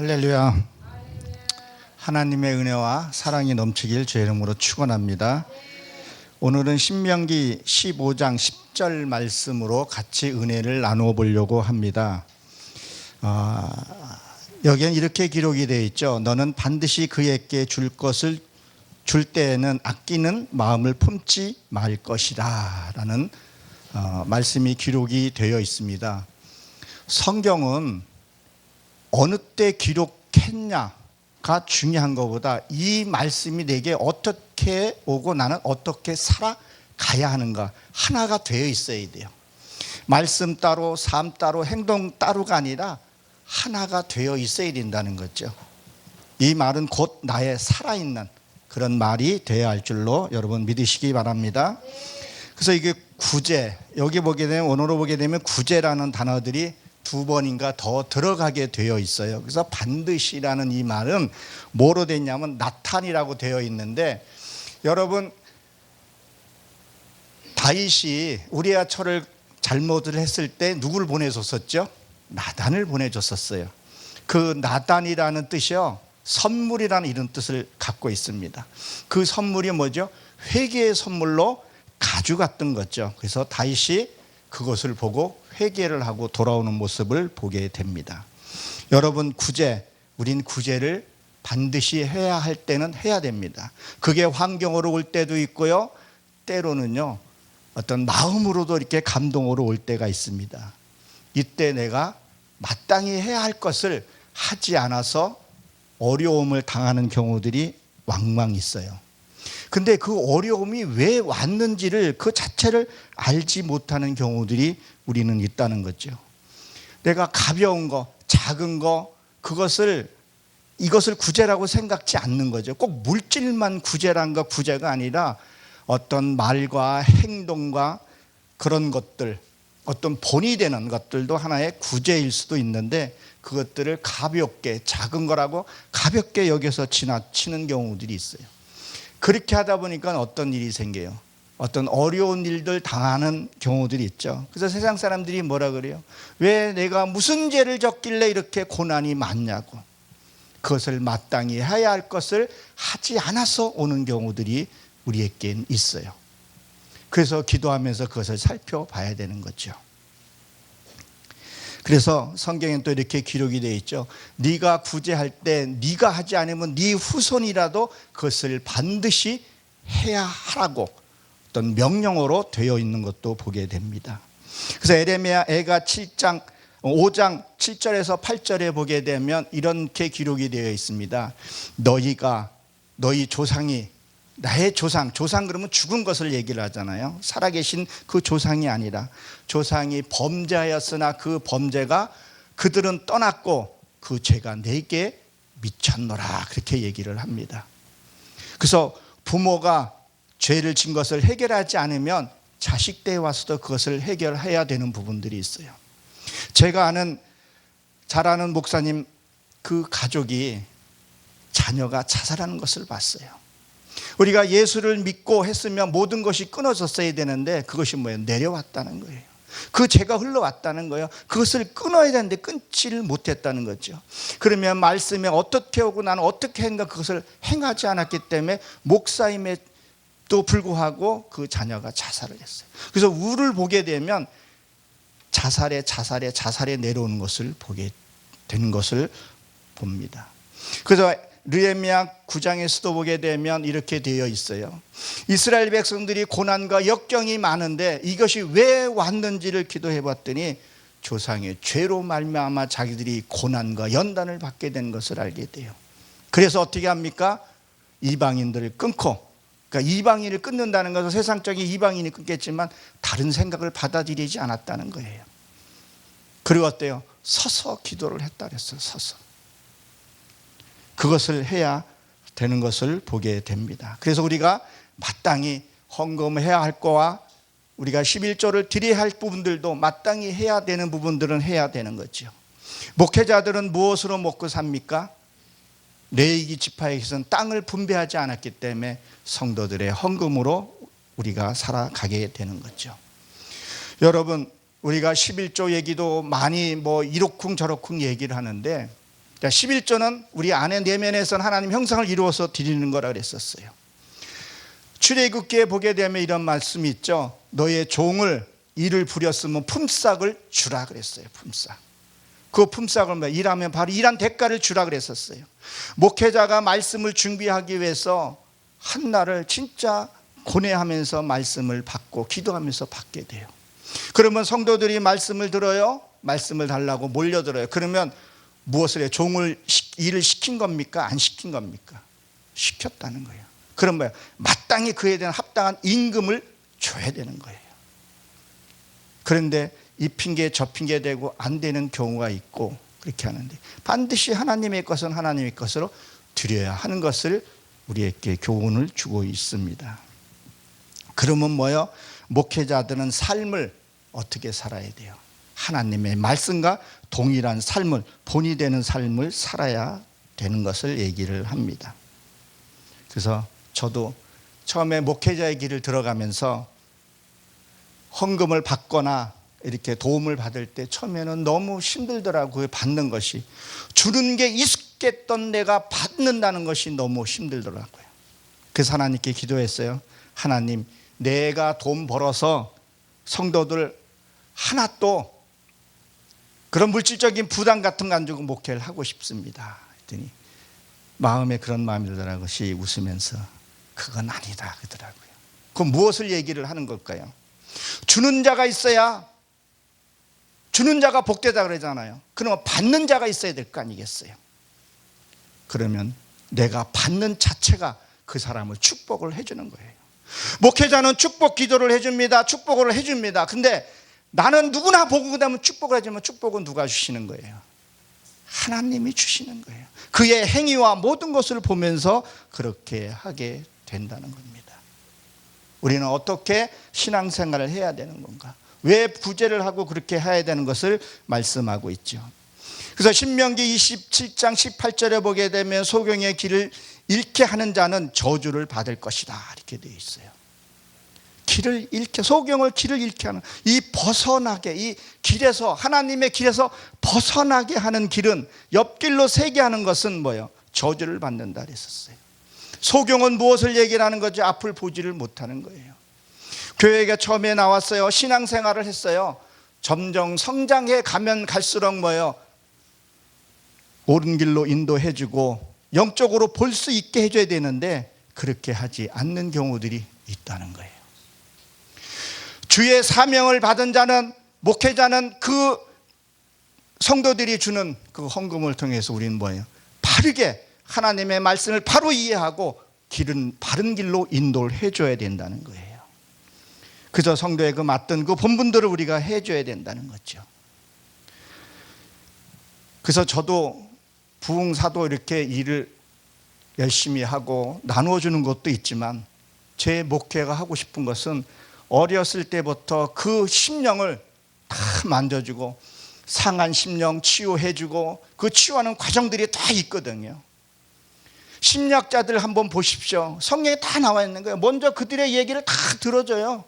할렐루야. 하나님의 은혜와 사랑이 넘치길 주의 이름으로 축원합니다. 오늘은 신명기 15장 10절 말씀으로 같이 은혜를 나누어 보려고 합니다. 여기엔 이렇게 기록이 되어 있죠. 너는 반드시 그에게 줄 것을 줄 때에는 아끼는 마음을 품지 말 것이다 라는 말씀이 기록이 되어 있습니다. 성경은 어느 때 기록했냐가 중요한 것보다 이 말씀이 내게 어떻게 오고 나는 어떻게 살아가야 하는가 하나가 되어 있어야 돼요. 말씀 따로 삶 따로 행동 따로가 아니라 하나가 되어 있어야 된다는 거죠. 이 말은 곧 나의 살아있는 그런 말이 되어야 할 줄로 여러분 믿으시기 바랍니다. 그래서 이게 구제, 여기 보게 되면 원어로 보게 되면 구제라는 단어들이 두 번인가 더 들어가게 되어 있어요. 그래서 반드시라는 이 말은 뭐로 됐냐면 나탄이라고 되어 있는데, 여러분 다윗이 우리아 철을 잘못을 했을 때 누굴 보내줬었죠? 나단을 보내줬었어요. 그 나단이라는 뜻이요, 선물이라는 이런 뜻을 갖고 있습니다. 그 선물이 뭐죠? 회개의 선물로 가져갔던 거죠. 그래서 다윗이 그것을 보고 회개를 하고 돌아오는 모습을 보게 됩니다. 여러분 우린 구제를 반드시 해야 할 때는 해야 됩니다. 그게 환경으로 올 때도 있고요, 때로는요 어떤 마음으로도 이렇게 감동으로 올 때가 있습니다. 이때 내가 마땅히 해야 할 것을 하지 않아서 어려움을 당하는 경우들이 왕왕 있어요. 근데 그 어려움이 왜 왔는지를 그 자체를 알지 못하는 경우들이 우리는 있다는 거죠. 내가 가벼운 거, 작은 거, 이것을 구제라고 생각지 않는 거죠. 꼭 물질만 구제가 아니라 어떤 말과 행동과 그런 것들, 어떤 본이 되는 것들도 하나의 구제일 수도 있는데, 그것들을 가볍게, 작은 거라고 가볍게 여겨서 지나치는 경우들이 있어요. 그렇게 하다 보니까 어떤 일이 생겨요? 어떤 어려운 일들 당하는 경우들이 있죠. 그래서 세상 사람들이 뭐라 그래요? 왜 내가 무슨 죄를 졌길래 이렇게 고난이 많냐고. 그것을 마땅히 해야 할 것을 하지 않아서 오는 경우들이 우리에겐 있어요. 그래서 기도하면서 그것을 살펴봐야 되는 거죠. 그래서 성경엔 또 이렇게 기록이 되어 있죠. 네가 구제할 때 네가 하지 않으면 네 후손이라도 그것을 반드시 해야 하라고 어떤 명령어로 되어 있는 것도 보게 됩니다. 그래서 에레미야가 5장 7절에서 8절에 보게 되면 이렇게 기록이 되어 있습니다. 너희 조상이, 나의 조상 그러면 죽은 것을 얘기를 하잖아요. 살아계신 그 조상이 아니라 조상이 범죄하였으나 그 범죄가 그들은 떠났고 그 죄가 내게 미쳤노라, 그렇게 얘기를 합니다. 그래서 부모가 죄를 진 것을 해결하지 않으면 자식 때에 와서도 그것을 해결해야 되는 부분들이 있어요. 제가 잘 아는 목사님 그 가족이 자녀가 자살하는 것을 봤어요. 우리가 예수를 믿고 했으면 모든 것이 끊어졌어야 되는데 그것이 뭐예요? 내려왔다는 거예요. 그 죄가 흘러왔다는 거예요. 그것을 끊어야 되는데 끊지를 못했다는 거죠. 그러면 말씀에 어떻게 오고 나는 어떻게 했는가 그것을 행하지 않았기 때문에 목사임에도 불구하고 그 자녀가 자살을 했어요. 그래서 우를 보게 되면 자살에 내려오는 것을 보게 되는 것을 봅니다. 그래서 느헤미야 9장에서도 보게 되면 이렇게 되어 있어요. 이스라엘 백성들이 고난과 역경이 많은데 이것이 왜 왔는지를 기도해 봤더니 조상의 죄로 말미암아 자기들이 고난과 연단을 받게 된 것을 알게 돼요. 그래서 어떻게 합니까? 이방인들을 끊고, 그러니까 이방인을 끊는다는 것은 세상적인 이방인이 끊겠지만 다른 생각을 받아들이지 않았다는 거예요. 그리고 어때요? 서서 기도를 했다 그랬어요. 서서. 그것을 해야 되는 것을 보게 됩니다. 그래서 우리가 마땅히 헌금해야 할 거와 우리가 11조를 드려야 할 부분들도 마땅히 해야 되는 부분들은 해야 되는 거죠. 목회자들은 무엇으로 먹고 삽니까? 레위기 지파에게서는 땅을 분배하지 않았기 때문에 성도들의 헌금으로 우리가 살아가게 되는 거죠. 여러분, 우리가 11조 얘기도 많이 이러쿵 저러쿵 얘기를 하는데 11조는 우리 안에 내면에선 하나님 형상을 이루어서 드리는 거라 그랬었어요. 출애굽기에 보게 되면 이런 말씀이 있죠. 너의 종을 일을 부렸으면 품삯을 주라 그랬어요. 품삯. 그 품삯을 일하면 바로 일한 대가를 주라 그랬었어요. 목회자가 말씀을 준비하기 위해서 한날을 진짜 고뇌하면서 말씀을 받고 기도하면서 받게 돼요. 그러면 성도들이 말씀을 들어요. 말씀을 달라고 몰려들어요. 그러면 무엇을 해요? 종을 일을 시킨 겁니까? 안 시킨 겁니까? 시켰다는 거예요. 그럼 뭐예요? 마땅히 그에 대한 합당한 임금을 줘야 되는 거예요. 그런데 이 핑계 저 핑계 대고 안 되는 경우가 있고 그렇게 하는데, 반드시 하나님의 것은 하나님의 것으로 드려야 하는 것을 우리에게 교훈을 주고 있습니다. 그러면 뭐예요? 목회자들은 삶을 어떻게 살아야 돼요? 하나님의 말씀과 동일한 삶을, 본이 되는 삶을 살아야 되는 것을 얘기를 합니다. 그래서 저도 처음에 목회자의 길을 들어가면서 헌금을 받거나 이렇게 도움을 받을 때 처음에는 너무 힘들더라고요. 받는 것이. 주는 게 익숙했던 내가 받는다는 것이 너무 힘들더라고요. 그래서 하나님께 기도했어요. 하나님, 내가 돈 벌어서 성도들 하나 또 그런 물질적인 부담 같은 거 안 주고 목회를 하고 싶습니다. 했더니 마음에 그런 마음이 들더라고요. 웃으면서 그건 아니다 그러더라고요. 그럼 무엇을 얘기를 하는 걸까요? 주는 자가 있어야, 주는 자가 복되다 그러잖아요. 그러면 받는 자가 있어야 될 거 아니겠어요? 그러면 내가 받는 자체가 그 사람을 축복을 해주는 거예요. 목회자는 축복 기도를 해줍니다. 축복을 해줍니다. 근데 나는 누구나 보고 그다음에 축복을 해주면 축복은 누가 주시는 거예요? 하나님이 주시는 거예요. 그의 행위와 모든 것을 보면서 그렇게 하게 된다는 겁니다. 우리는 어떻게 신앙생활을 해야 되는 건가? 왜 구제를 하고 그렇게 해야 되는 것을 말씀하고 있죠. 그래서 신명기 27장 18절에 보게 되면 소경의 길을 잃게 하는 자는 저주를 받을 것이다 이렇게 되어 있어요. 길을 잃게, 소경을 길을 잃게 하는, 이 벗어나게, 이 길에서, 하나님의 길에서 벗어나게 하는 길은, 옆길로 새게 하는 것은 뭐예요? 저주를 받는다 그랬었어요. 소경은 무엇을 얘기하는 거죠? 앞을 보지를 못하는 거예요. 교회가 처음에 나왔어요. 신앙생활을 했어요. 점점 성장해 가면 갈수록 뭐예요? 옳은 길로 인도해주고 영적으로 볼 수 있게 해줘야 되는데 그렇게 하지 않는 경우들이 있다는 거예요. 주의 사명을 받은 자는, 목회자는 그 성도들이 주는 그 헌금을 통해서 우리는 뭐예요? 바르게 하나님의 말씀을 바로 이해하고 길은 바른 길로 인도를 해줘야 된다는 거예요. 그저 성도의 그 맡은 그 본분들을 우리가 해줘야 된다는 거죠. 그래서 저도 부흥사도 이렇게 일을 열심히 하고 나누어주는 것도 있지만 제 목회가 하고 싶은 것은 어렸을 때부터 그 심령을 다 만져주고 상한 심령 치유해주고 그 치유하는 과정들이 다 있거든요. 심리학자들 한번 보십시오. 성경에 다 나와 있는 거예요. 먼저 그들의 얘기를 다 들어줘요.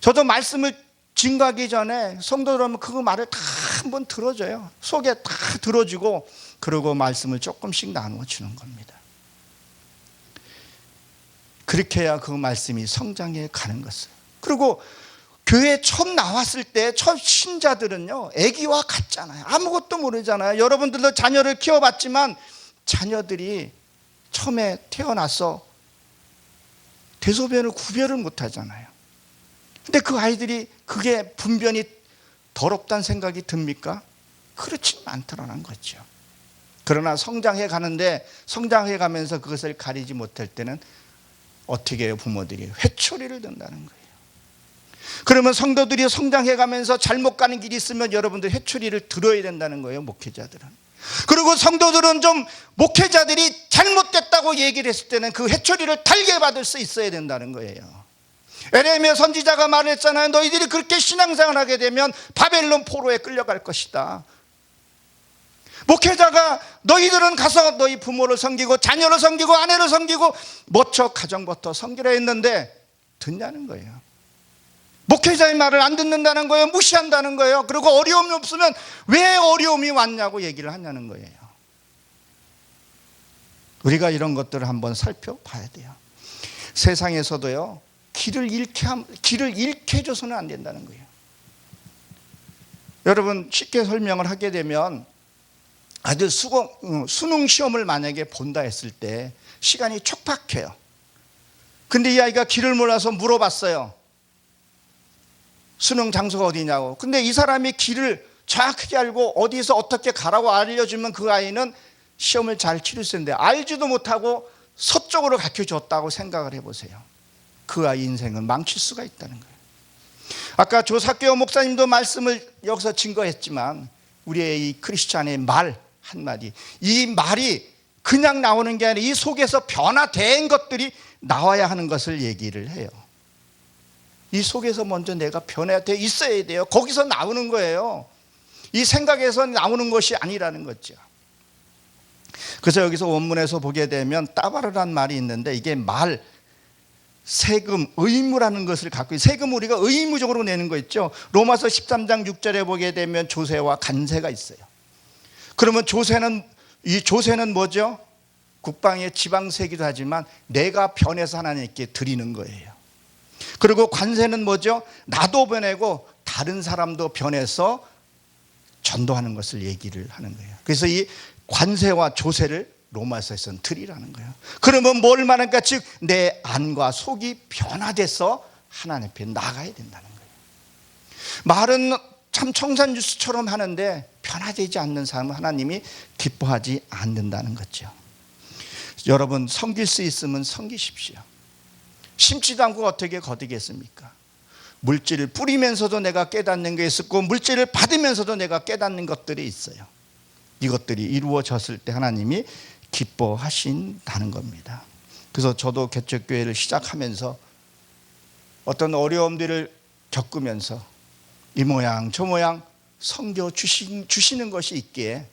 저도 말씀을 증거하기 전에 성도들은 그 말을 다 한번 들어줘요. 속에 다 들어주고 그러고 말씀을 조금씩 나누어주는 겁니다. 그렇게 해야 그 말씀이 성장해 가는 것을. 그리고 교회 처음 나왔을 때 첫 신자들은요, 아기와 같잖아요. 아무것도 모르잖아요. 여러분들도 자녀를 키워봤지만 자녀들이 처음에 태어나서 대소변을 구별을 못하잖아요. 근데 그 아이들이 그게 분변이 더럽다는 생각이 듭니까? 그렇지는 않더라는 거죠. 그러나 성장해 가는데, 성장해 가면서 그것을 가리지 못할 때는 어떻게 해요? 부모들이 회초리를 든다는 거예요. 그러면 성도들이 성장해 가면서 잘못 가는 길이 있으면 여러분들 회초리를 들어야 된다는 거예요, 목회자들은. 그리고 성도들은 좀 목회자들이 잘못됐다고 얘기를 했을 때는 그 회초리를 달게 받을 수 있어야 된다는 거예요. 에레미야 선지자가 말했잖아요. 너희들이 그렇게 신앙생활을 하게 되면 바벨론 포로에 끌려갈 것이다. 목회자가 너희들은 가서 너희 부모를 섬기고 자녀를 섬기고 아내를 섬기고 모처 가정부터 섬기라 했는데 듣냐는 거예요. 목회자의 말을 안 듣는다는 거예요. 무시한다는 거예요. 그리고 어려움이 없으면 왜 어려움이 왔냐고 얘기를 하냐는 거예요. 우리가 이런 것들을 한번 살펴봐야 돼요. 세상에서도요, 길을 잃게 해줘서는 안 된다는 거예요. 여러분, 쉽게 설명을 하게 되면 아들 수능 시험을 만약에 본다 했을 때 시간이 촉박해요. 근데 이 아이가 길을 몰라서 물어봤어요. 수능 장소가 어디냐고. 근데 이 사람이 길을 정확하게 알고 어디서 어떻게 가라고 알려주면 그 아이는 시험을 잘 치를 수 있는데 알지도 못하고 서쪽으로 가르쳐줬다고 생각을 해보세요. 그 아이 인생은 망칠 수가 있다는 거예요. 아까 조사교 목사님도 말씀을 여기서 증거했지만 우리의 이 크리스찬의 말 한마디, 이 말이 그냥 나오는 게 아니라 이 속에서 변화된 것들이 나와야 하는 것을 얘기를 해요. 이 속에서 먼저 내가 변화되어 있어야 돼요. 거기서 나오는 거예요. 이 생각에서 나오는 것이 아니라는 거죠. 그래서 여기서 원문에서 보게 되면 따바르란 말이 있는데 이게 말, 세금, 의무라는 것을 갖고 있어요. 세금 우리가 의무적으로 내는 거 있죠. 로마서 13장 6절에 보게 되면 조세와 관세가 있어요. 그러면 이 조세는 뭐죠? 국방의 지방세기도 하지만 내가 변해서 하나님께 드리는 거예요. 그리고 관세는 뭐죠? 나도 변하고 다른 사람도 변해서 전도하는 것을 얘기를 하는 거예요. 그래서 이 관세와 조세를 로마서에서는 드리라는 거예요. 그러면 뭘 말하니까 즉 내 안과 속이 변화돼서 하나님 앞에 나가야 된다는 거예요. 말은 참 청산유수처럼 하는데 변화되지 않는 삶은 하나님이 기뻐하지 않는다는 거죠. 여러분, 섬길 수 있으면 섬기십시오. 심지도 않고 어떻게 거두겠습니까? 물질을 뿌리면서도 내가 깨닫는 게 있었고 물질을 받으면서도 내가 깨닫는 것들이 있어요. 이것들이 이루어졌을 때 하나님이 기뻐하신다는 겁니다. 그래서 저도 개척교회를 시작하면서 어떤 어려움들을 겪으면서 이 모양 저 모양 섬겨 주시는 것이 있기에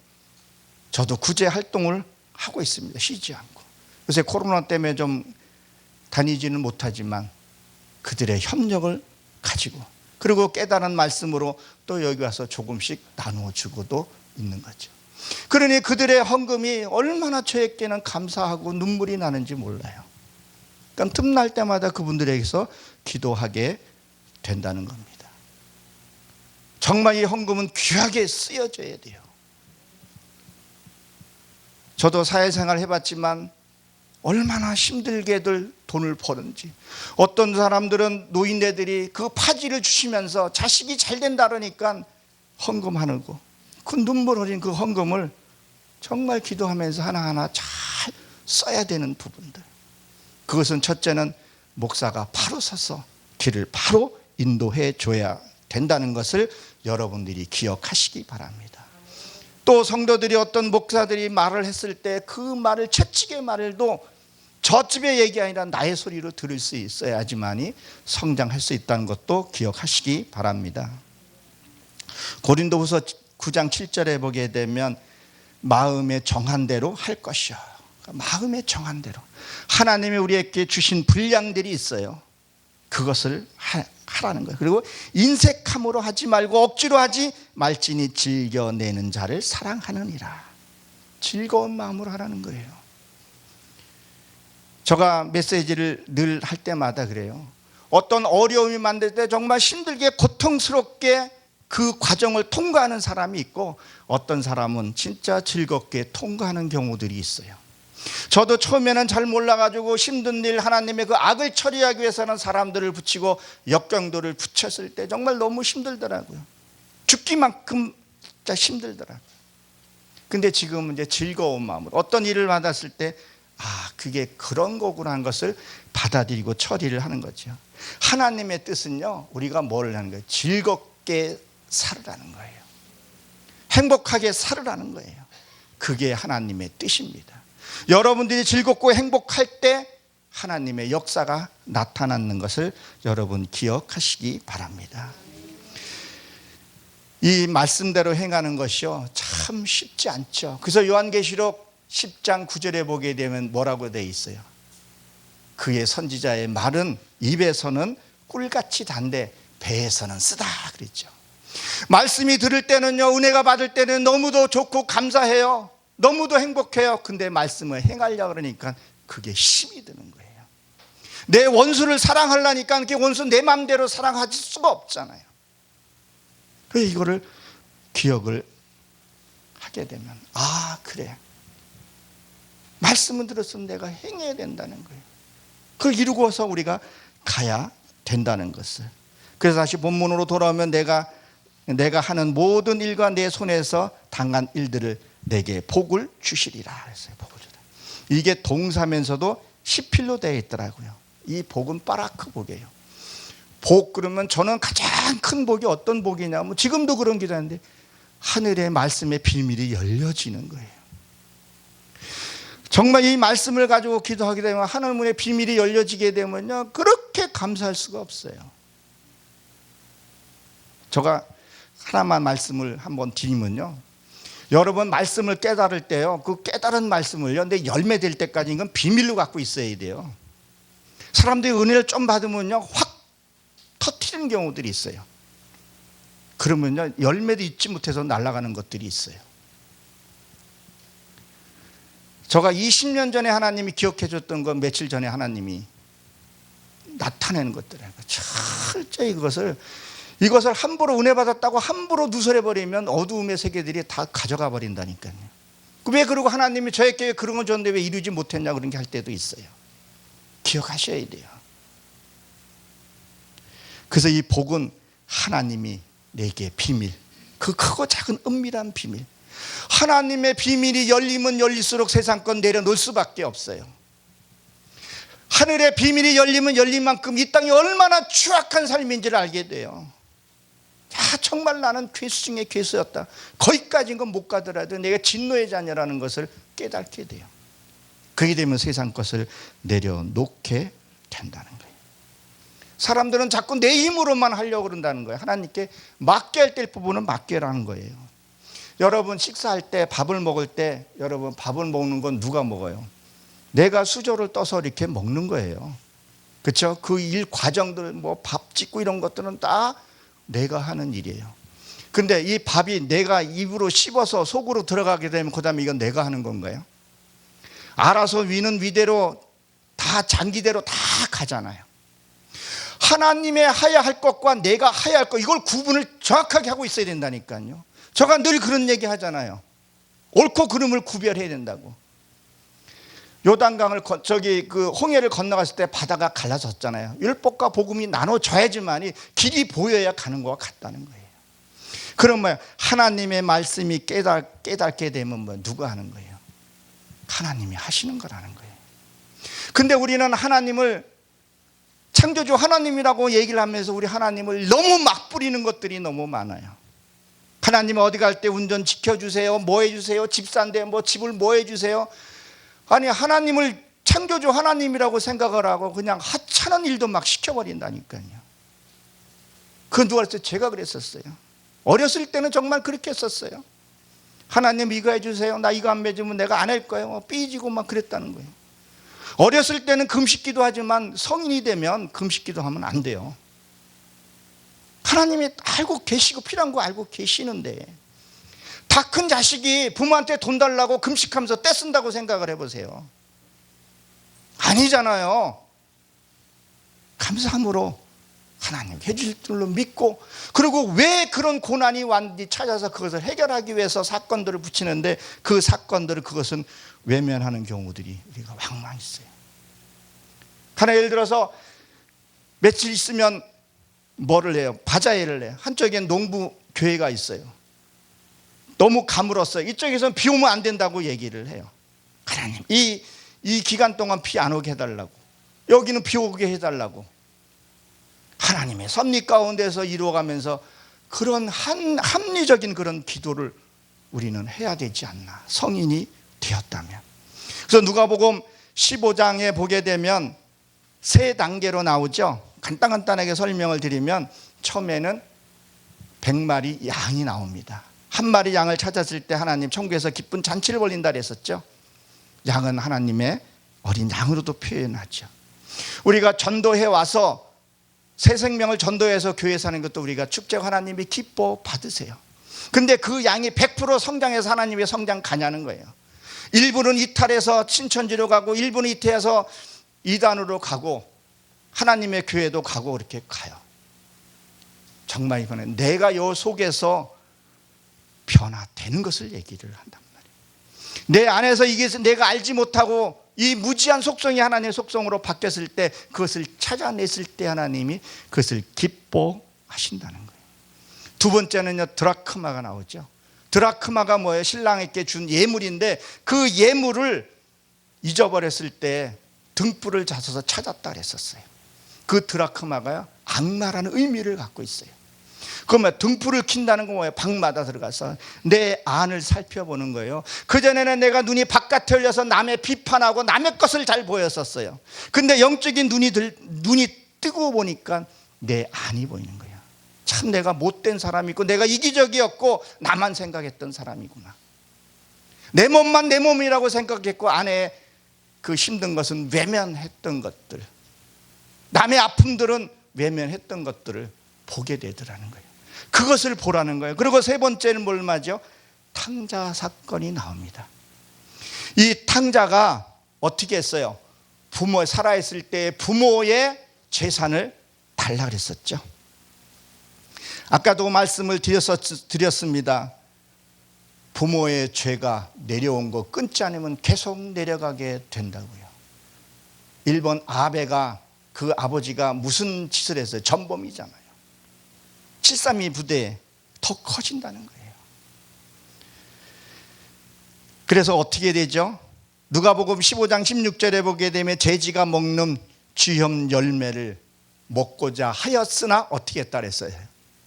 저도 구제 활동을 하고 있습니다. 쉬지 않고. 요새 코로나 때문에 좀 다니지는 못하지만 그들의 협력을 가지고 그리고 깨달은 말씀으로 또 여기 와서 조금씩 나누어 주고도 있는 거죠. 그러니 그들의 헌금이 얼마나 저에게는 감사하고 눈물이 나는지 몰라요. 그러니까 틈날 때마다 그분들에게서 기도하게 된다는 겁니다. 정말 이 헌금은 귀하게 쓰여져야 돼요. 저도 사회생활 해봤지만 얼마나 힘들게들 돈을 버는지. 어떤 사람들은 노인네들이 그 파지를 주시면서 자식이 잘 된다 그러니까 헌금하는 거, 그 눈물 흘린 그 헌금을 정말 기도하면서 하나하나 잘 써야 되는 부분들. 그것은 첫째는 목사가 바로 서서 길을 바로 인도해 줘야 된다는 것을 여러분들이 기억하시기 바랍니다. 또 성도들이 어떤 목사들이 말을 했을 때 그 말을 채찍의 말도 저 집의 얘기 아니라 나의 소리로 들을 수 있어야지만이 성장할 수 있다는 것도 기억하시기 바랍니다. 고린도후서 9장 7절에 보게 되면 마음에 정한 대로 할 것이요. 마음에 정한 대로 하나님이 우리에게 주신 분량들이 있어요. 그것을 하라는 거예요. 그리고 인색함으로 하지 말고 억지로 하지 말지니 즐겨내는 자를 사랑하느니라. 즐거운 마음으로 하라는 거예요. 제가 메시지를 늘 할 때마다 그래요. 어떤 어려움이 만들 때 정말 힘들게 고통스럽게 그 과정을 통과하는 사람이 있고 어떤 사람은 진짜 즐겁게 통과하는 경우들이 있어요. 저도 처음에는 잘 몰라가지고 힘든 일, 하나님의 그 악을 처리하기 위해서는 사람들을 붙이고 역경도를 붙였을 때 정말 너무 힘들더라고요. 죽기만큼 진짜 힘들더라고요. 근데 지금은 이제 즐거운 마음으로 어떤 일을 받았을 때 그게 그런 거구나 하는 것을 받아들이고 처리를 하는 거죠. 하나님의 뜻은요, 우리가 뭘 하는 거예요? 즐겁게 살으라는 거예요. 행복하게 살으라는 거예요. 그게 하나님의 뜻입니다. 여러분들이 즐겁고 행복할 때 하나님의 역사가 나타나는 것을 여러분 기억하시기 바랍니다. 이 말씀대로 행하는 것이요 참 쉽지 않죠. 그래서 요한계시록 10장 9절에 보게 되면 뭐라고 되어 있어요? 그의 선지자의 말은 입에서는 꿀같이 단데 배에서는 쓰다 그랬죠. 말씀이 들을 때는요, 은혜가 받을 때는 너무도 좋고 감사해요. 너무도 행복해요. 근데 말씀을 행하려고 그러니까 그게 힘이 드는 거예요. 내 원수를 사랑하려니까 그 원수 내 마음대로 사랑할 수가 없잖아요. 그래서 이거를 기억을 하게 되면 그래, 말씀을 들었으면 내가 행해야 된다는 거예요. 그걸 이루고서 우리가 가야 된다는 것을. 그래서 다시 본문으로 돌아오면 내가 하는 모든 일과 내 손에서 당한 일들을 내게 복을 주시리라 했어요. 복을 주라. 이게 동사면서도 시필로 되어 있더라고요. 이 복은 파라크 복이에요. 복 그러면 저는 가장 큰 복이 어떤 복이냐면, 지금도 그런 기도하는데 하늘의 말씀의 비밀이 열려지는 거예요. 정말 이 말씀을 가지고 기도하게 되면 하늘 문의 비밀이 열려지게 되면요, 그렇게 감사할 수가 없어요. 제가 하나만 말씀을 한번 드리면요, 여러분 말씀을 깨달을 때요, 그 깨달은 말씀을요, 내 열매 될 때까지 이건 비밀로 갖고 있어야 돼요. 사람들이 은혜를 좀 받으면요, 확 터트리는 경우들이 있어요. 그러면요, 열매도 잊지 못해서 날아가는 것들이 있어요. 제가 20년 전에 하나님이 기억해 줬던 건 며칠 전에 하나님이 나타내는 것들이에요. 철저히 이것을 함부로 은혜 받았다고 함부로 누설해 버리면 어두움의 세계들이 다 가져가 버린다니까요. 왜 그러고 하나님이 저에게 그런 걸 줬는데 왜 이루지 못했냐 그런 게 할 때도 있어요. 기억하셔야 돼요. 그래서 이 복은 하나님이 내게 비밀, 그 크고 작은 은밀한 비밀, 하나님의 비밀이 열리면 열릴수록 세상 건 내려놓을 수밖에 없어요. 하늘의 비밀이 열리면 열린 만큼 이 땅이 얼마나 추악한 삶인지를 알게 돼요. 정말 나는 괴수 중에 괴수였다, 거기까지인 건 못 가더라도 내가 진노의 자녀라는 것을 깨닫게 돼요. 그게 되면 세상 것을 내려놓게 된다는 거예요. 사람들은 자꾸 내 힘으로만 하려고 그런다는 거예요. 하나님께 맡게 할 때 부분은 맡게라는 거예요. 여러분 식사할 때, 밥을 먹을 때, 여러분 밥을 먹는 건 누가 먹어요? 내가 수저를 떠서 이렇게 먹는 거예요. 그렇죠? 그 일 과정들, 뭐 밥 짓고 이런 것들은 다 내가 하는 일이에요. 근데 이 밥이 내가 입으로 씹어서 속으로 들어가게 되면 그 다음에 이건 내가 하는 건가요? 알아서 위는 위대로 다 장기대로 다 가잖아요. 하나님의 하야 할 것과 내가 하야 할 것, 이걸 구분을 정확하게 하고 있어야 된다니까요. 제가 늘 그런 얘기 하잖아요. 옳고 그름을 구별해야 된다고. 요단강을 홍해를 건너갔을 때 바다가 갈라졌잖아요. 율법과 복음이 나눠져야지만이 길이 보여야 가는 것과 같다는 거예요. 그럼 뭐야? 하나님의 말씀이 깨닫게 되면 뭐 누가 하는 거예요? 하나님이 하시는 거라는 거예요. 근데 우리는 하나님을 창조주 하나님이라고 얘기를 하면서 우리 하나님을 너무 막 부리는 것들이 너무 많아요. 하나님 어디 갈 때 운전 지켜주세요, 뭐 해주세요, 집 산데 뭐 집을 뭐 해주세요. 아니, 하나님을 창조주 하나님이라고 생각을 하고 그냥 하찮은 일도 막 시켜버린다니까요. 그건 누가 그랬어요? 제가 그랬었어요. 어렸을 때는 정말 그렇게 했었어요. 하나님 이거 해주세요, 나 이거 안 해주면 내가 안 할 거예요, 삐지고 막 그랬다는 거예요. 어렸을 때는 금식기도 하지만 성인이 되면 금식기도 하면 안 돼요. 하나님이 알고 계시고 필요한 거 알고 계시는데, 다 큰 자식이 부모한테 돈 달라고 금식하면서 떼쓴다고 생각을 해보세요. 아니잖아요. 감사함으로 하나님 해줄 줄로 믿고, 그리고 왜 그런 고난이 왔는지 찾아서 그것을 해결하기 위해서 사건들을 붙이는데, 그 사건들을 그것은 외면하는 경우들이 우리가 왕왕 있어요. 하나 예를 들어서 며칠 있으면 뭐를 해요? 바자회를 해요. 한쪽엔 농부 교회가 있어요. 너무 가물었어요. 이쪽에서는 비 오면 안 된다고 얘기를 해요. 하나님 이 기간 동안 비 안 오게 해달라고, 여기는 비 오게 해달라고. 하나님의 섭리 가운데서 이루어가면서 그런 합리적인 그런 기도를 우리는 해야 되지 않나, 성인이 되었다면. 그래서 누가복음 15장에 보게 되면 세 단계로 나오죠. 간단하게 설명을 드리면, 처음에는 100마리 양이 나옵니다. 한 마리 양을 찾았을 때 하나님 천국에서 기쁜 잔치를 벌린다 그랬었죠. 양은 하나님의 어린 양으로도 표현하죠. 우리가 전도해 와서 새 생명을 전도해서 교회 사는 것도 우리가 축제, 하나님이 기뻐 받으세요. 근데 그 양이 100% 성장해서 하나님의 성장 가냐는 거예요. 일부는 이탈해서 신천지로 가고, 일부는 이태해서 이단으로 가고, 하나님의 교회도 가고, 그렇게 가요. 정말 이거는 내가 요 속에서 변화되는 것을 얘기를 한단 말이에요. 내 안에서 이게 내가 알지 못하고 이 무지한 속성이 하나님의 속성으로 바뀌었을 때, 그것을 찾아냈을 때 하나님이 그것을 기뻐하신다는 거예요. 두 번째는요, 드라크마가 나오죠. 드라크마가 뭐예요? 신랑에게 준 예물인데, 그 예물을 잊어버렸을 때 등불을 잡아서 찾았다 그랬었어요. 그 드라크마가 악마라는 의미를 갖고 있어요. 그러면 등불을 킨다는 건 뭐예요? 방마다 들어가서 내 안을 살펴보는 거예요. 그전에는 내가 눈이 바깥에 열려서 남의 비판하고 남의 것을 잘 보였었어요. 근데 영적인 눈이 뜨고 보니까 내 안이 보이는 거예요. 참 내가 못된 사람이고, 내가 이기적이었고, 나만 생각했던 사람이구나. 내 몸만 내 몸이라고 생각했고, 안에 그 힘든 것은 외면했던 것들, 남의 아픔들은 외면했던 것들을 보게 되더라는 거예요. 그것을 보라는 거예요. 그리고 세 번째는 뭘 말이죠? 탕자 사건이 나옵니다. 이 탕자가 어떻게 했어요? 부모 살아있을 때 부모의 재산을 달라 그랬었죠. 아까도 말씀을 드렸습니다. 부모의 죄가 내려온 거 끊지 않으면 계속 내려가게 된다고요. 1번 아베가, 그 아버지가 무슨 짓을 했어요? 전범이잖아요. 732 부대에 더 커진다는 거예요. 그래서 어떻게 되죠? 누가복음 15장 16절에 보게 되면 돼지가 먹는 쥐염 열매를 먹고자 하였으나 어떻게 했다 그랬어요?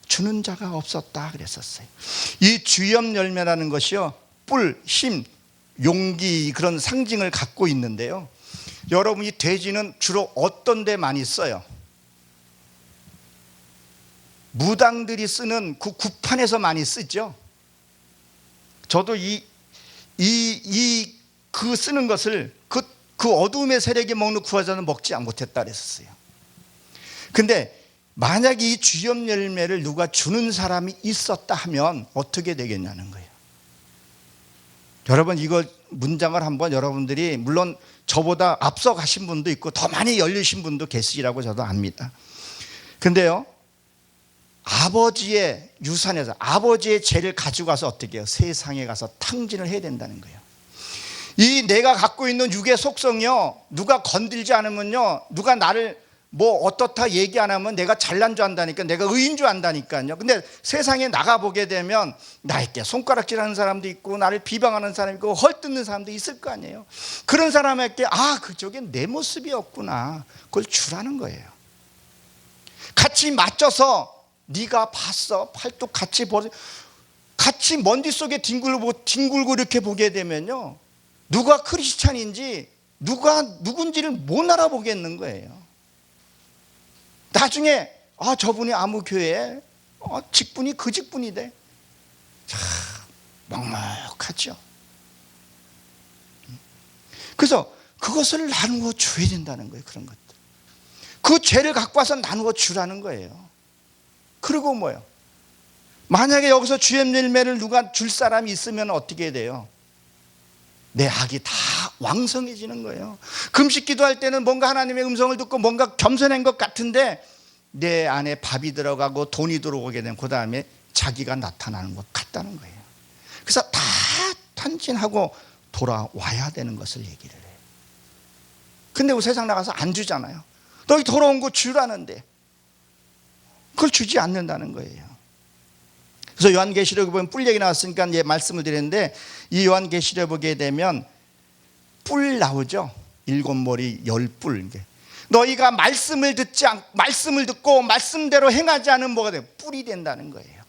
주는 자가 없었다 그랬었어요. 이 쥐염 열매라는 것이요, 뿔, 힘, 용기, 그런 상징을 갖고 있는데요, 여러분, 이 돼지는 주로 어떤 데 많이 써요? 무당들이 쓰는 그 구판에서 많이 쓰죠. 저도 그 쓰는 것을 그 어둠의 세력이 먹는 구하자는 먹지 못했다 그랬었어요. 근데 만약에 이 쥐염 열매를 누가 주는 사람이 있었다 하면 어떻게 되겠냐는 거예요. 여러분, 이거 문장을 한번 여러분들이, 물론 저보다 앞서 가신 분도 있고 더 많이 열리신 분도 계시라고 저도 압니다. 근데요, 아버지의 유산에서 아버지의 죄를 가지고 가서 어떻게 해요? 세상에 가서 탕진을 해야 된다는 거예요. 이 내가 갖고 있는 육의 속성이요, 누가 건들지 않으면요, 누가 나를 뭐 어떻다 얘기 안 하면 내가 잘난 줄 안다니까, 내가 의인 줄 안다니까요. 근데 세상에 나가보게 되면 나에게 손가락질하는 사람도 있고, 나를 비방하는 사람이 있고, 헐뜯는 사람도 있을 거 아니에요. 그런 사람에게 그쪽엔 내 모습이었구나, 그걸 주라는 거예요. 같이 맞춰서 네가 봤어, 팔뚝 같이 같이 먼지 속에 뒹굴고 이렇게 보게 되면요, 누가 크리스찬인지 누군지를 못 알아보겠는 거예요. 나중에 저분이 아무 교회에 직분이 그 직분이래. 참 먹먹하죠. 그래서 그것을 나누어 줘야 된다는 거예요. 그런 것들, 그 죄를 갖고 와서 나누어 주라는 거예요. 그리고 뭐요? 만약에 여기서 쥐염 열매를 누가 줄 사람이 있으면 어떻게 돼요? 내 악이 다 왕성해지는 거예요. 금식 기도할 때는 뭔가 하나님의 음성을 듣고 뭔가 겸손한 것 같은데, 내 안에 밥이 들어가고 돈이 들어오게 되면 그 다음에 자기가 나타나는 것 같다는 거예요. 그래서 다 탕진하고 돌아와야 되는 것을 얘기를 해요. 근데 세상 나가서 안 주잖아요. 너희 돌아온 거 주라는데 그걸 주지 않는다는 거예요. 그래서 요한계시록에 보면 뿔 얘기 나왔으니까 말씀을 드렸는데, 이 요한계시록에 보게 되면 뿔 나오죠. 7머리 10뿔. 너희가 말씀을 듣고 말씀대로 행하지 않으면 뭐가 돼요? 뿔이 된다는 거예요.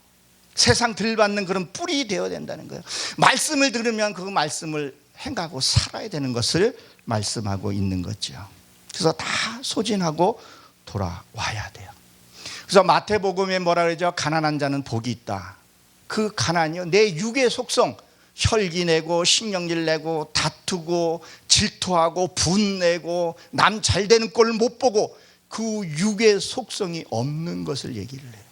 세상 들받는 그런 뿔이 되어야 된다는 거예요. 말씀을 들으면 그 말씀을 행하고 살아야 되는 것을 말씀하고 있는 거죠. 그래서 다 소진하고 돌아와야 돼요. 그래서 마태복음에 뭐라 그러죠? 가난한 자는 복이 있다. 그 가난이요, 내 육의 속성, 혈기 내고 신경질 내고 다투고 질투하고 분내고 남 잘 되는 꼴을 못 보고 그 육의 속성이 없는 것을 얘기를 해요.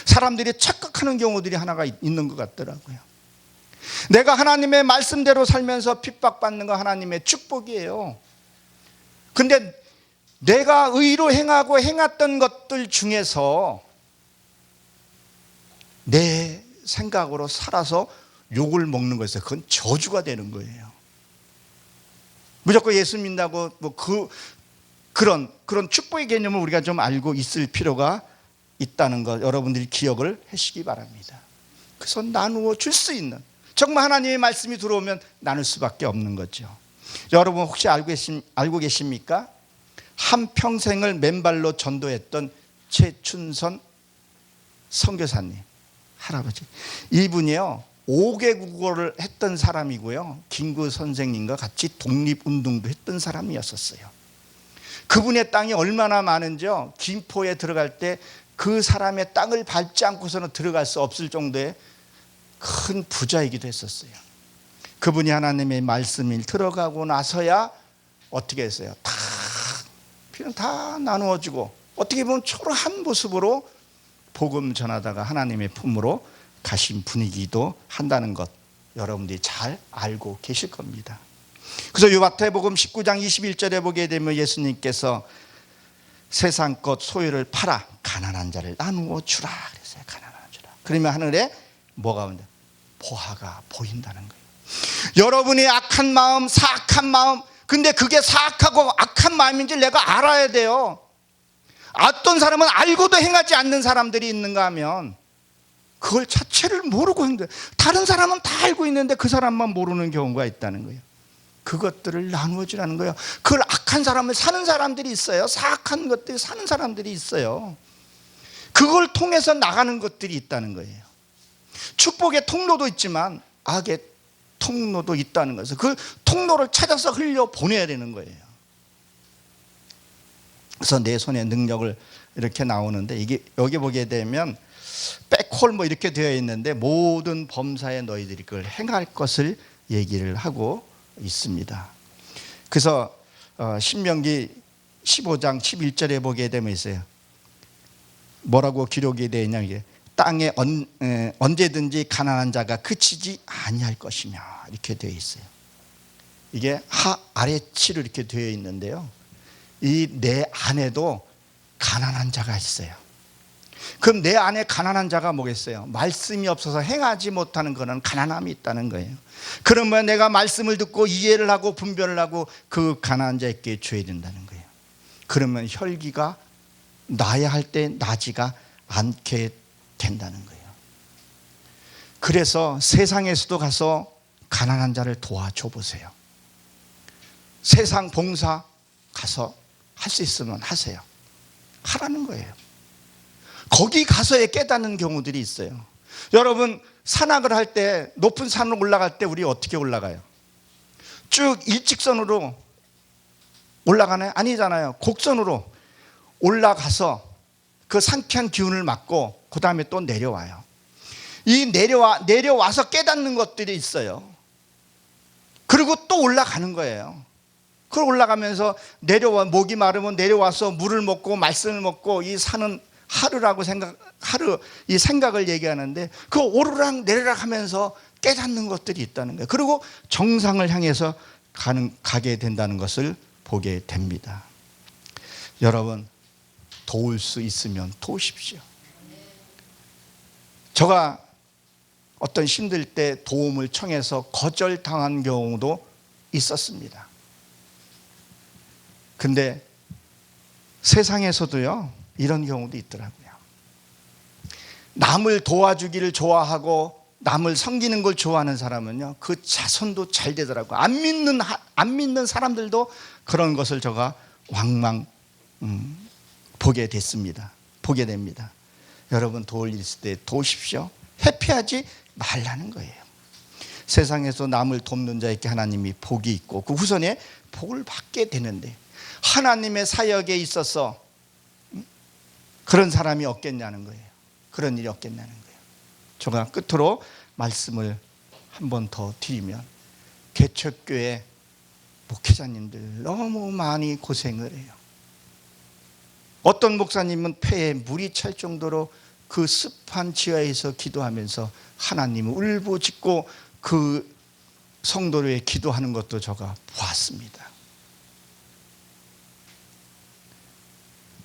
사람들이 착각하는 경우들이 하나가 있는 것 같더라고요. 내가 하나님의 말씀대로 살면서 핍박받는 거 하나님의 축복이에요. 근데 내가 의로 행하고 행했던 것들 중에서 내 생각으로 살아서 욕을 먹는 것에서 그건 저주가 되는 거예요. 무조건 예수 믿는다고 그런 축복의 개념을 우리가 좀 알고 있을 필요가 있다는 것 여러분들이 기억을 하시기 바랍니다. 그래서 나누어 줄 수 있는, 정말 하나님의 말씀이 들어오면 나눌 수밖에 없는 거죠. 여러분 혹시 알고 계십니까? 한평생을 맨발로 전도했던 최춘선 선교사님 할아버지, 이분이요 5개 국어를 했던 사람이고요, 김구 선생님과 같이 독립운동도 했던 사람이었었어요. 그분의 땅이 얼마나 많은지요, 김포에 들어갈 때 그 사람의 땅을 밟지 않고서는 들어갈 수 없을 정도의 큰 부자이기도 했었어요. 그분이 하나님의 말씀을 들어가고 나서야 어떻게 했어요? 다 나누어주고 어떻게 보면 초라한 모습으로 복음 전하다가 하나님의 품으로 가신 분이기도 한다는 것 여러분들이 잘 알고 계실 겁니다. 그래서 마태복음 19장 21절에 보게 되면 예수님께서 세상 것 소유를 팔아 가난한 자를 나누어 주라 그랬어요. 가난한 주라. 그러면 하늘에 뭐가 온다? 보화가 보인다는 거예요. 여러분이 악한 마음, 사악한 마음, 근데 그게 사악하고 악한 마음인지 내가 알아야 돼요. 어떤 사람은 알고도 행하지 않는 사람들이 있는가 하면 그걸 자체를 모르고 행동. 다른 사람은 다 알고 있는데 그 사람만 모르는 경우가 있다는 거예요. 그것들을 나누어 주라는 거예요. 그걸 악한 사람을 사는 사람들이 있어요. 사악한 것들이 사는 사람들이 있어요. 그걸 통해서 나가는 것들이 있다는 거예요. 축복의 통로도 있지만 악의 통로도 있다는 것을, 그 통로를 찾아서 흘려 보내야 되는 거예요. 그래서 내 손에 능력을 이렇게 나오는데, 이게 여기 보게 되면 백홀 뭐 이렇게 되어 있는데 모든 범사에 너희들이 그걸 행할 것을 얘기를 하고 있습니다. 그래서 신명기 15장 11절에 보게 되면 있어요. 뭐라고 기록이 되어 있냐, 이게 땅에 언제든지 가난한 자가 그치지 아니할 것이며 이렇게 되어 있어요. 이게 아래치로 이렇게 되어 있는데요, 이 내 안에도 가난한 자가 있어요. 그럼 내 안에 가난한 자가 뭐겠어요? 말씀이 없어서 행하지 못하는 그런 가난함이 있다는 거예요. 그러면 내가 말씀을 듣고 이해를 하고 분별을 하고 그 가난한 자에게 줘야 된다는 거예요. 그러면 혈기가 나야 할 때 나지가 않게 된다는 거예요. 그래서 세상에서도 가서 가난한 자를 도와줘 보세요. 세상 봉사 가서 할 수 있으면 하세요. 하라는 거예요. 거기 가서야 깨닫는 경우들이 있어요. 여러분 산악을 할 때, 높은 산을 올라갈 때 우리 어떻게 올라가요? 쭉 일직선으로 올라가나요? 아니잖아요. 곡선으로 올라가서 그 상쾌한 기운을 맡고 그 다음에 또 내려와요. 이 내려와서 깨닫는 것들이 있어요. 그리고 또 올라가는 거예요. 그걸 올라가면서 목이 마르면 내려와서 물을 먹고 말씀을 먹고, 이 산은 하루라고 이 생각을 얘기하는데 그 오르락 내리락 하면서 깨닫는 것들이 있다는 거예요. 그리고 정상을 향해서 가게 된다는 것을 보게 됩니다. 여러분 도울 수 있으면 도우십시오. 제가 어떤 힘들 때 도움을 청해서 거절당한 경우도 있었습니다. 근데 세상에서도요 이런 경우도 있더라고요. 남을 도와주기를 좋아하고 남을 섬기는 걸 좋아하는 사람은요 그 자손도 잘 되더라고요. 안 믿는 사람들도 그런 것을 제가 왕왕 보게 됩니다. 여러분 도울 일 있을 때 도우십시오. 회피하지 말라는 거예요. 세상에서 남을 돕는 자에게 하나님이 복이 있고 그 후손에 복을 받게 되는데, 하나님의 사역에 있어서 그런 사람이 없겠냐는 거예요. 그런 일이 없겠냐는 거예요. 제가 끝으로 말씀을 한 번 더 드리면, 개척교회 목회자님들 너무 많이 고생을 해요. 어떤 목사님은 폐에 물이 찰 정도로 그 습한 지하에서 기도하면서 하나님을 울부짖고 그 성도를 기도하는 것도 제가 보았습니다.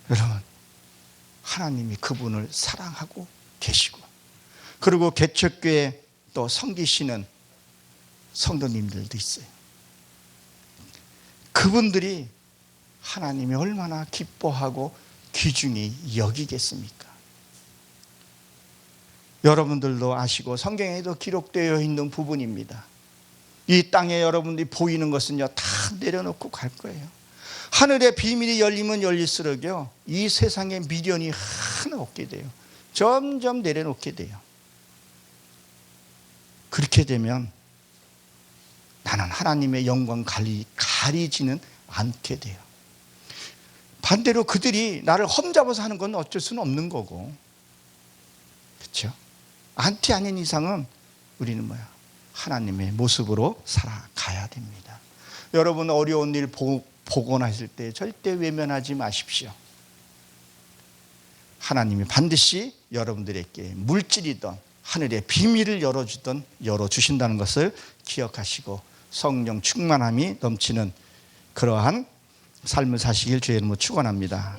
여러분, 하나님이 그분을 사랑하고 계시고, 그리고 개척교회 또 섬기시는 성도님들도 있어요. 그분들이 하나님이 얼마나 기뻐하고 귀중히 여기겠습니까? 여러분들도 아시고 성경에도 기록되어 있는 부분입니다. 이 땅에 여러분들이 보이는 것은요, 다 내려놓고 갈 거예요. 하늘의 비밀이 열리면 열릴수록요, 이 세상에 미련이 하나 없게 돼요. 점점 내려놓게 돼요. 그렇게 되면 나는 하나님의 영광 가리지는 않게 돼요. 반대로 그들이 나를 험잡아서 하는 건 어쩔 수는 없는 거고, 그렇죠? 안티 아닌 이상은 우리는 뭐야? 하나님의 모습으로 살아가야 됩니다. 여러분, 어려운 일 보고 나실 때 절대 외면하지 마십시오. 하나님이 반드시 여러분들에게 물질이든 하늘의 비밀을 열어주신다는 것을 기억하시고 성령 충만함이 넘치는 그러한 삶을 사시길 주의 이름으로 축원합니다.